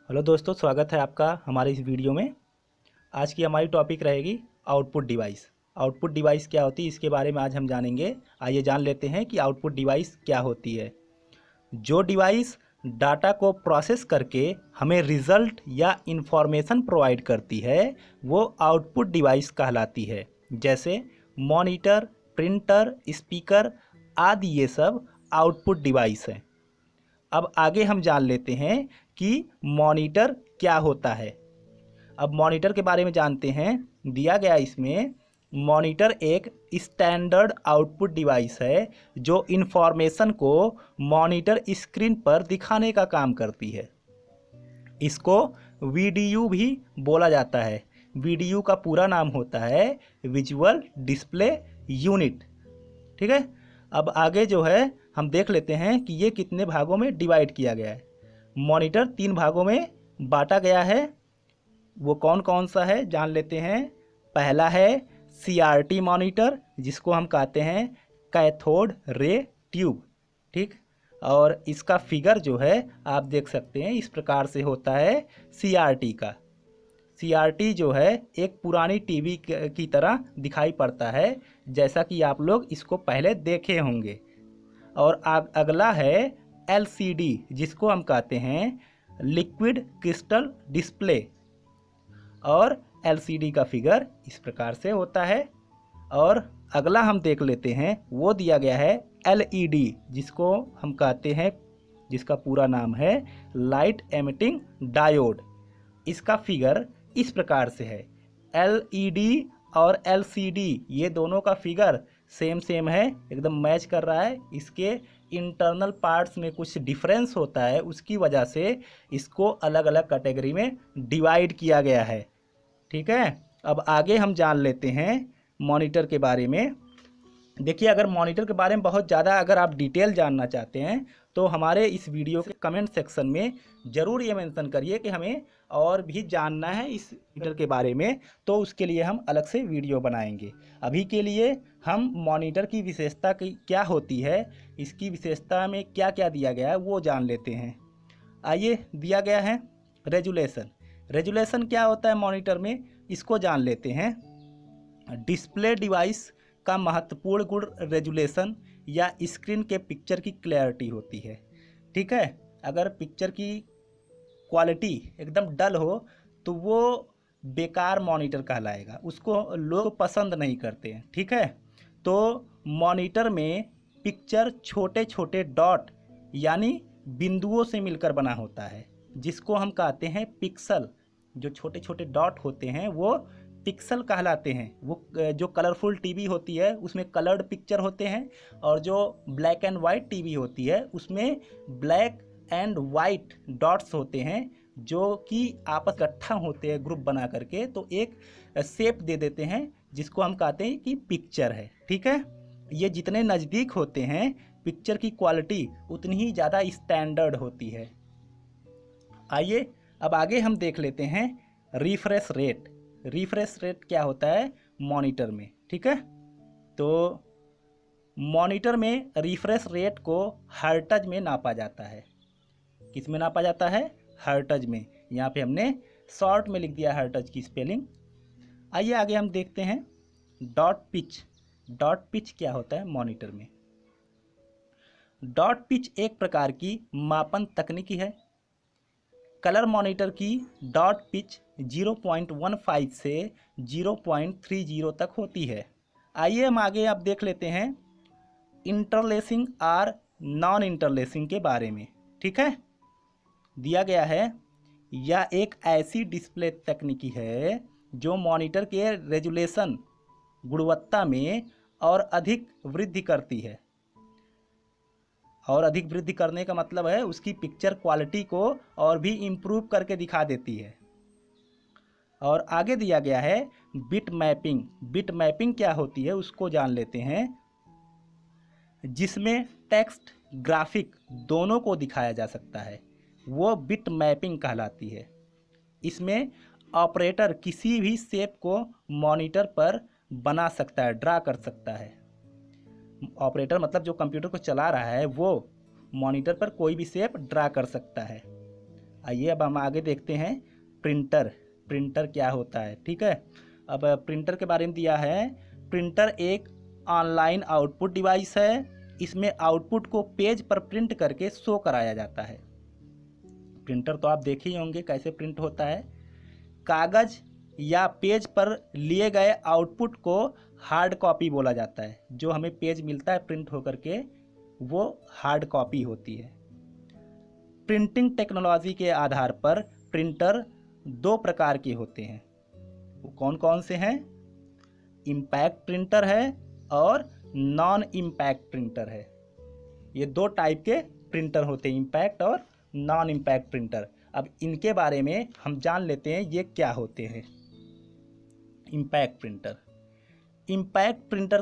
Hello दोस्तों, स्वागत है आपका हमारे इस वीडियो में। आज की हमारी टॉपिक रहेगी आउटपुट डिवाइस। आउटपुट डिवाइस क्या होती है, इसके बारे में आज हम जानेंगे। आइए जान लेते हैं कि आउटपुट डिवाइस क्या होती है। जो डिवाइस डाटा को प्रोसेस करके हमें रिजल्ट या इंफॉर्मेशन प्रोवाइड करती है वो आउटपुट डिवाइस कहलाती है। जैसे मॉनिटर, प्रिंटर, स्पीकर आदि ये सब आउटपुट डिवाइस हैं। अब आगे हम जान लेते हैं कि मॉनिटर क्या होता है। अब मॉनिटर के बारे में जानते हैं। दिया गया इसमें मॉनिटर एक स्टैंडर्ड आउटपुट डिवाइस है जो इंफॉर्मेशन को मॉनिटर स्क्रीन पर दिखाने का काम करती है। इसको वीडीयू भी बोला जाता है। वीडीयू का पूरा नाम होता है विजुअल डिस्प्ले यूनिट। ठीक है। अब आगे जो है हम देख लेते हैं कि ये कितने भागों में डिवाइड किया गया है। मॉनिटर 3 भागों में बांटा गया है। वो कौन कौन सा है जान लेते हैं। पहला है सीआरटी मॉनिटर, जिसको हम कहते हैं कैथोड रे ट्यूब। ठीक। और इसका फिगर जो है आप देख सकते हैं, इस प्रकार से होता है सीआरटी का। सीआरटी जो है एक पुरानी टीवी की तरह दिखाई पड़ता है, जैसा कि आप लोग इसको पहले देखे होंगे। और अगला है एलसीडी, जिसको हम कहते हैं लिक्विड क्रिस्टल डिस्प्ले। और एलसीडी का फिगर इस प्रकार से होता है। और अगला हम देख लेते हैं, वो दिया गया है एलईडी, जिसको हम कहते हैं, जिसका पूरा नाम है लाइट एमिटिंग डायोड। इसका फिगर इस प्रकार से है। एलईडी और एलसीडी ये दोनों का फिगर सेम है, एकदम मैच कर रहा है। इसके इंटरनल पार्ट्स में कुछ डिफरेंस होता है, उसकी वजह से इसको अलग अलग कैटेगरी में डिवाइड किया गया है। ठीक है। अब आगे हम जान लेते हैं मॉनिटर के बारे में। देखिए, अगर मॉनिटर के बारे में बहुत ज़्यादा अगर आप डिटेल जानना चाहते हैं तो हमारे इस वीडियो के कमेंट सेक्शन में ज़रूर ये मेंशन करिए कि हमें और भी जानना है इस मॉनिटर के बारे में, तो उसके लिए हम अलग से वीडियो बनाएंगे। अभी के लिए हम मॉनिटर की विशेषता क्या होती है, इसकी विशेषता में क्या क्या दिया गया है वो जान लेते हैं। आइए, दिया गया है रेजुलेशन। रेजुलेशन क्या होता है मॉनिटर में, इसको जान लेते हैं। डिस्प्ले डिवाइस का महत्वपूर्ण गुण रेजुलेशन या स्क्रीन के पिक्चर की क्लैरिटी होती है। ठीक है। अगर पिक्चर की क्वालिटी एकदम डल हो तो वो बेकार मॉनिटर कहलाएगा, उसको लोग पसंद नहीं करते हैं। ठीक है। तो मॉनिटर में पिक्चर छोटे छोटे डॉट यानी बिंदुओं से मिलकर बना होता है, जिसको हम कहते हैं पिक्सल। जो छोटे छोटे डॉट होते हैं वो पिक्सल कहलाते हैं। वो जो कलरफुल टीवी होती है उसमें कलर्ड पिक्चर होते हैं, और जो ब्लैक एंड वाइट टीवी होती है उसमें ब्लैक एंड वाइट डॉट्स होते हैं, जो कि आपस इकट्ठा होते हैं ग्रुप बना करके, तो एक शेप दे देते हैं, जिसको हम कहते हैं कि पिक्चर है। ठीक है। ये जितने नज़दीक होते हैं पिक्चर की क्वालिटी उतनी ही ज़्यादा स्टैंडर्ड होती है। आइए, अब आगे हम देख लेते हैं रिफ्रेश रेट। रिफ्रेश रेट क्या होता है मॉनिटर में। ठीक है। तो मॉनिटर में रिफ्रेश रेट को हर्ट्ज में नापा जाता है। किस में नापा जाता है? हर्ट्ज में। यहाँ पे हमने शॉर्ट में लिख दिया हर्ट्ज की स्पेलिंग। आइए आगे हम देखते हैं डॉट पिच। डॉट पिच क्या होता है मॉनिटर में? डॉट पिच एक प्रकार की मापन तकनीकी है। कलर मॉनिटर की डॉट पिच 0.15 से 0.30 तक होती है। आइए हम आगे आप देख लेते हैं इंटरलेसिंग और नॉन इंटरलेसिंग के बारे में। ठीक है। दिया गया है, यह एक ऐसी डिस्प्ले तकनीकी है जो मॉनिटर के रेजुलेशन गुणवत्ता में और अधिक वृद्धि करती है। और अधिक वृद्धि करने का मतलब है उसकी पिक्चर क्वालिटी को और भी इम्प्रूव करके दिखा देती है। और आगे दिया गया है बिट मैपिंग। बिट मैपिंग क्या होती है उसको जान लेते हैं, जिसमें टेक्स्ट ग्राफिक दोनों को दिखाया जा सकता है, वो बिट मैपिंग कहलाती है। इसमें ऑपरेटर किसी भी शेप को मॉनिटर पर बना सकता है, ड्रा कर सकता है। ऑपरेटर मतलब जो कंप्यूटर को चला रहा है वो मॉनिटर पर कोई भी शेप ड्रा कर सकता है। आइए अब हम आगे देखते हैं प्रिंटर। प्रिंटर क्या होता है, ठीक है। अब प्रिंटर के बारे में दिया है, प्रिंटर एक ऑनलाइन आउटपुट डिवाइस है। इसमें आउटपुट को पेज पर प्रिंट करके शो कराया जाता है। प्रिंटर तो आप देखे ही होंगे कैसे प्रिंट होता है। कागज या पेज पर लिए गए आउटपुट को हार्ड कॉपी बोला जाता है। जो हमें पेज मिलता है प्रिंट होकर के वो हार्ड कॉपी होती है। प्रिंटिंग टेक्नोलॉजी के आधार पर प्रिंटर दो प्रकार के होते हैं। वो कौन कौन से हैं? इम्पैक्ट प्रिंटर है और नॉन इम्पैक्ट प्रिंटर है। ये दो टाइप के प्रिंटर होते हैं, इम्पैक्ट और नॉन इम्पैक्ट प्रिंटर। अब इनके बारे में हम जान लेते हैं ये क्या होते हैं। Impact printer. इम्पैक्ट प्रिंटर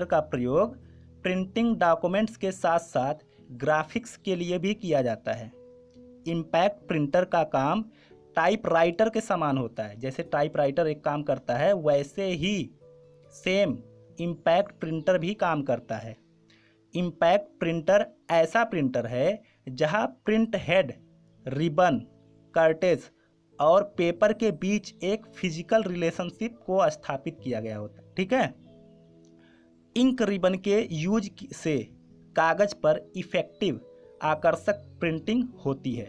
का प्रयोग प्रिंटिंग डॉक्यूमेंट्स के साथ साथ ग्राफिक्स के लिए भी किया जाता है। इम्पैक्ट प्रिंटर का काम टाइपराइटर के समान होता है। जैसे टाइपराइटर एक काम करता है वैसे ही सेम इम्पैक्ट प्रिंटर भी काम करता है। इम्पैक्ट प्रिंटर ऐसा प्रिंटर है जहां प्रिंट हेड, रिबन, कर्टेज और पेपर के बीच एक फिजिकल रिलेशनशिप को स्थापित किया गया होता है, ठीक है। इंक रिबन के यूज से कागज पर इफेक्टिव आकर्षक प्रिंटिंग होती है।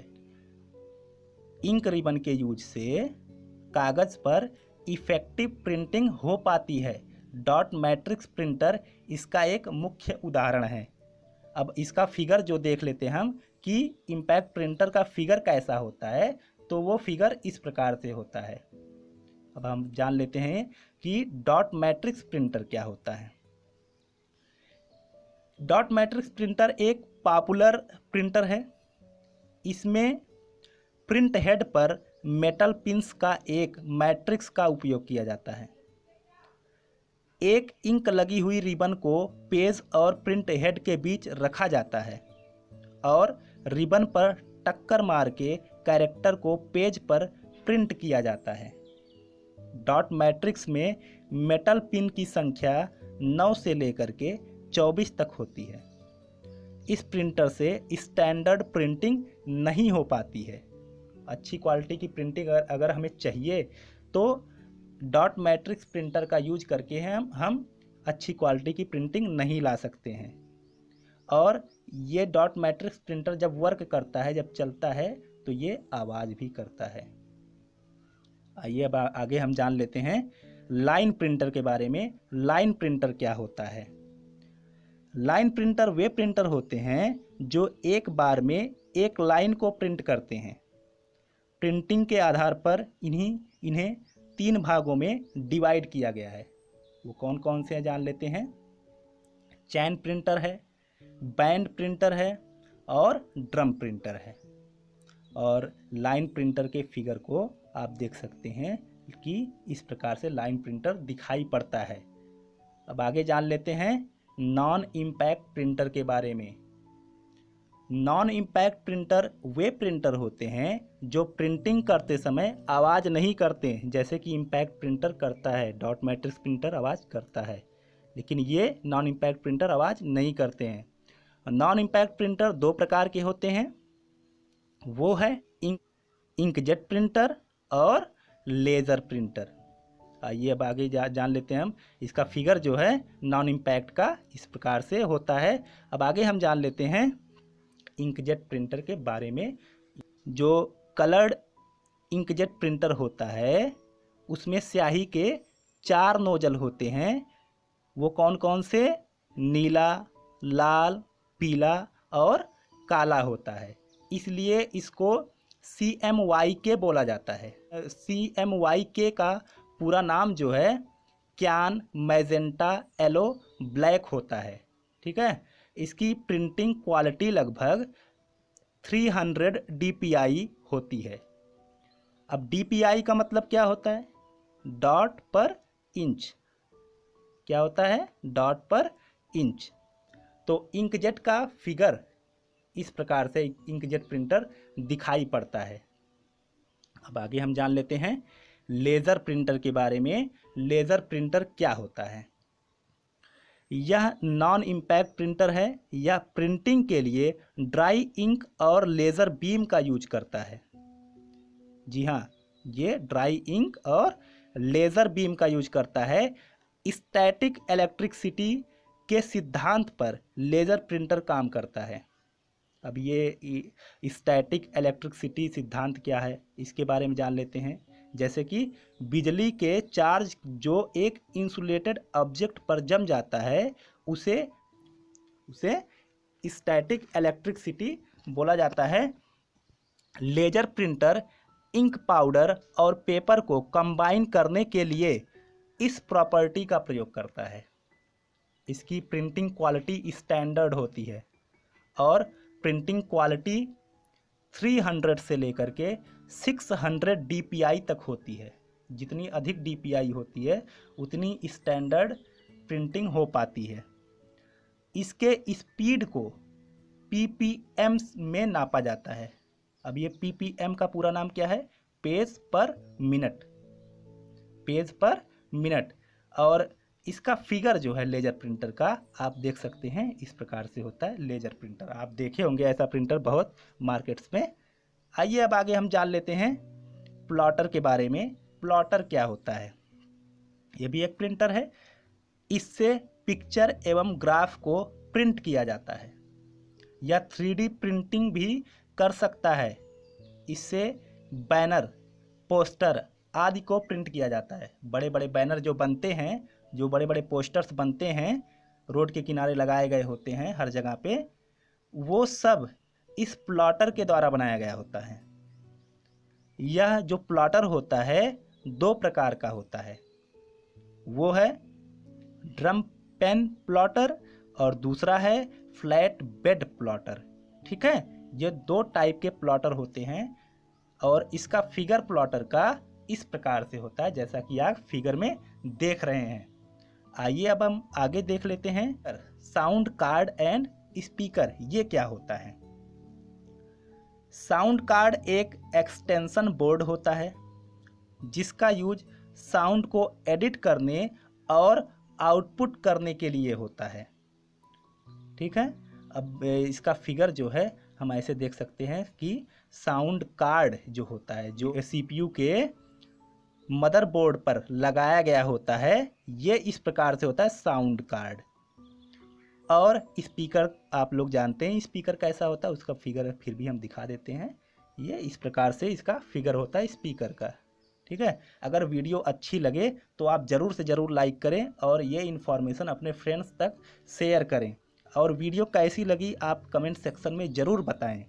इंक रिबन के यूज से कागज पर इफेक्टिव प्रिंटिंग हो पाती है। डॉट मैट्रिक्स प्रिंटर इसका एक मुख्य उदाहरण है। अब इसका फिगर जो देख लेते हैं हम कि इम्पैक्ट प्रिंटर का फिगर कैसा होता है, तो वो फिगर इस प्रकार से होता है। अब हम जान लेते हैं कि डॉट मैट्रिक्स प्रिंटर क्या होता है। डॉट मैट्रिक्स प्रिंटर एक पॉपुलर प्रिंटर है। इसमें प्रिंट हेड पर मेटल पिंस का एक मैट्रिक्स का उपयोग किया जाता है। एक इंक लगी हुई रिबन को पेज और प्रिंट हेड के बीच रखा जाता है और रिबन पर टक्कर मार के कैरेक्टर को पेज पर प्रिंट किया जाता है। डॉट मैट्रिक्स में मेटल पिन की संख्या 9 से लेकर के 24 तक होती है। इस प्रिंटर से स्टैंडर्ड प्रिंटिंग नहीं हो पाती है। अच्छी क्वालिटी की प्रिंटिंग अगर हमें चाहिए तो डॉट मैट्रिक्स प्रिंटर का यूज करके हम अच्छी क्वालिटी की प्रिंटिंग नहीं ला सकते हैं। और ये डॉट मैट्रिक्स प्रिंटर जब वर्क करता है, जब चलता है, तो ये आवाज़ भी करता है। आइए अब आगे हम जान लेते हैं लाइन प्रिंटर के बारे में। लाइन प्रिंटर क्या होता है? लाइन प्रिंटर वे प्रिंटर होते हैं जो एक बार में एक लाइन को प्रिंट करते हैं। प्रिंटिंग के आधार पर इन्हें 3 भागों में डिवाइड किया गया है। वो कौन कौन से हैं जान लेते हैं। चैन प्रिंटर है, बैंड प्रिंटर है और ड्रम प्रिंटर है। और लाइन प्रिंटर के फिगर को आप देख सकते हैं कि इस प्रकार से लाइन प्रिंटर दिखाई पड़ता है। अब आगे जान लेते हैं नॉन इम्पैक्ट प्रिंटर के बारे में। नॉन इम्पैक्ट प्रिंटर वे प्रिंटर होते हैं जो प्रिंटिंग करते समय आवाज़ नहीं करते, जैसे कि इम्पैक्ट प्रिंटर करता है। डॉट मैट्रिक्स प्रिंटर आवाज़ करता है, लेकिन ये नॉन इम्पैक्ट प्रिंटर आवाज़ नहीं करते हैं। नॉन इम्पैक्ट प्रिंटर 2 प्रकार के होते हैं। वो है इंकजेट प्रिंटर और लेज़र प्रिंटर। आइए अब आगे जान लेते हैं हम। इसका फिगर जो है नॉन इम्पैक्ट का इस प्रकार से होता है। अब आगे हम जान लेते हैं इंकजेट प्रिंटर के बारे में। जो कलर्ड इंकजेट प्रिंटर होता है उसमें स्याही के 4 नोजल होते हैं। वो कौन कौन से? नीला, लाल, पीला और काला होता है। इसलिए इसको CMYK बोला जाता है। CMYK का पूरा नाम जो है क्यान मैजेंटा येलो ब्लैक होता है, ठीक है। इसकी प्रिंटिंग क्वालिटी लगभग 300 DPI होती है। अब DPI का मतलब क्या होता है? डॉट पर इंच। क्या होता है? डॉट पर इंच। तो इंकजेट का फिगर इस प्रकार से इंकजेट प्रिंटर दिखाई पड़ता है। अब आगे हम जान लेते हैं लेज़र प्रिंटर के बारे में। लेज़र प्रिंटर क्या होता है? यह नॉन इम्पैक्ट प्रिंटर है। यह प्रिंटिंग के लिए ड्राई इंक और लेज़र बीम का यूज करता है। जी हाँ, ये ड्राई इंक और लेज़र बीम का यूज करता है। स्टैटिक इलेक्ट्रिसिटी के सिद्धांत पर लेज़र प्रिंटर काम करता है। अब ये स्टैटिक इलेक्ट्रिसिटी सिद्धांत क्या है, इसके बारे में जान लेते हैं। जैसे कि बिजली के चार्ज जो एक इंसुलेटेड ऑब्जेक्ट पर जम जाता है उसे स्टैटिक इलेक्ट्रिसिटी बोला जाता है। लेजर प्रिंटर इंक पाउडर और पेपर को कंबाइन करने के लिए इस प्रॉपर्टी का प्रयोग करता है। इसकी प्रिंटिंग क्वालिटी स्टैंडर्ड होती है और प्रिंटिंग क्वालिटी 300 से लेकर के 600 DPI तक होती है। जितनी अधिक DPI होती है उतनी स्टैंडर्ड प्रिंटिंग हो पाती है। इसके स्पीड को PPM में नापा जाता है। अब ये PPM का पूरा नाम क्या है? पेज पर मिनट, पेज पर मिनट। और इसका फिगर जो है लेजर प्रिंटर का आप देख सकते हैं, इस प्रकार से होता है लेजर प्रिंटर। आप देखे होंगे ऐसा प्रिंटर बहुत मार्केट्स में। आइए अब आगे हम जान लेते हैं प्लॉटर के बारे में। प्लॉटर क्या होता है? ये भी एक प्रिंटर है। इससे पिक्चर एवं ग्राफ को प्रिंट किया जाता है। यह 3D प्रिंटिंग भी कर सकता है। इससे बैनर, पोस्टर आदि को प्रिंट किया जाता है। बड़े बड़े बैनर जो बनते हैं, जो बड़े बड़े पोस्टर्स बनते हैं, रोड के किनारे लगाए गए होते हैं हर जगह पे, वो सब इस प्लॉटर के द्वारा बनाया गया होता है। यह जो प्लॉटर होता है 2 प्रकार का होता है। वो है ड्रम पेन प्लॉटर और दूसरा है फ्लैट बेड प्लॉटर। ठीक है, ये 2 टाइप के प्लॉटर होते हैं और इसका फिगर प्लॉटर का इस प्रकार से होता है जैसा कि आप फिगर में देख रहे हैं। आइए अब हम आगे देख लेते हैं साउंड कार्ड एंड स्पीकर। ये क्या होता है? साउंड कार्ड एक एक्सटेंशन बोर्ड होता है जिसका यूज साउंड को एडिट करने और आउटपुट करने के लिए होता है। ठीक है, अब इसका फिगर जो है हम ऐसे देख सकते हैं कि साउंड कार्ड जो होता है, जो CPU के मदरबोर्ड पर लगाया गया होता है, ये इस प्रकार से होता है साउंड कार्ड। और स्पीकर आप लोग जानते हैं स्पीकर कैसा होता है, उसका फिगर फिर भी हम दिखा देते हैं। ये इस प्रकार से इसका फिगर होता है स्पीकर का। ठीक है, अगर वीडियो अच्छी लगे तो आप ज़रूर से ज़रूर लाइक करें और ये इन्फॉर्मेशन अपने फ्रेंड्स तक शेयर करें। और वीडियो कैसी लगी आप कमेंट सेक्शन में ज़रूर बताएं।